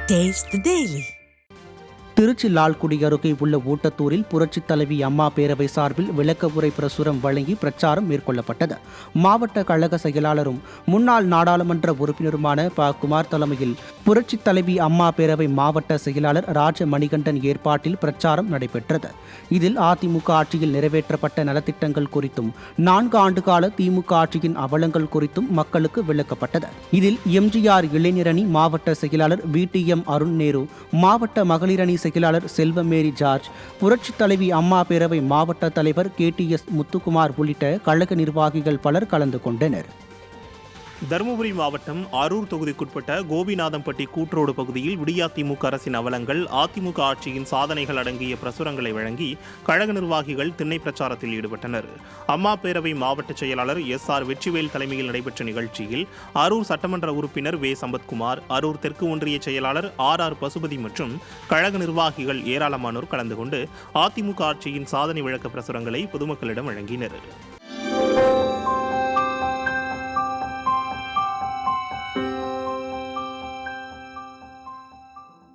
Taste the Daily. Trichy Lalgudi அருகே உள்ள ஊட்டத்தூரில் புரட்சித் தலைவி அம்மா பேரவை சார்பில் விளக்க உரை பிரசுரம் வழங்கி பிரச்சாரம் மேற்கொள்ளப்பட்டது. மாவட்ட கழக செயலாளரும் முன்னாள் நாடாளுமன்ற உறுப்பினருமான ப. குமார் தலைமையில் புரட்சித் தலைவி அம்மா பேரவை மாவட்ட செயலாளர் ராஜ மணிகண்டன் ஏற்பாட்டில் பிரச்சாரம் நடைபெற்றது. இதில் அதிமுக ஆட்சியில் நிறைவேற்றப்பட்ட நலத்திட்டங்கள் குறித்தும் 4 ஆண்டுகால திமுக ஆட்சியின் அவலங்கள் குறித்தும் மக்களுக்கு விளக்கப்பட்டது. இதில் எம்ஜிஆர் இளைஞரணி மாவட்ட செயலாளர் VTM அருண் நேரு, மாவட்ட மகளிரணி செயலாளர் செல்வமேரி ஜார்ஜ், புரட்சித் தலைவி அம்மா பேரவை மாவட்ட தலைவர் KTS முத்துக்குமார் உள்ளிட்ட கழக நிர்வாகிகள் பலர் கலந்து கொண்டனர். தருமபுரி மாவட்டம் அரூர் தொகுதிக்குட்பட்ட கோபிநாதம்பட்டி கூட்ரோடு பகுதியில் விடியாதிமுக அரசின் அவலங்கள், அதிமுக ஆட்சியின் சாதனைகள் அடங்கிய பிரசுரங்களை வழங்கி கழக நிர்வாகிகள் திண்ணை பிரச்சாரத்தில் ஈடுபட்டனர். அம்மா பேரவை மாவட்ட செயலாளர் SR வெற்றிவேல் தலைமையில் நடைபெற்ற நிகழ்ச்சியில் அரூர் சட்டமன்ற உறுப்பினர் வே. சம்பத்குமார், அரூர் தெற்கு ஒன்றிய செயலாளர் RR பசுபதி மற்றும் கழக நிர்வாகிகள் ஏராளமானோர் கலந்து கொண்டு அதிமுக ஆட்சியின் சாதனை விளக்க பிரசுரங்களை பொதுமக்களிடம் வழங்கினர்.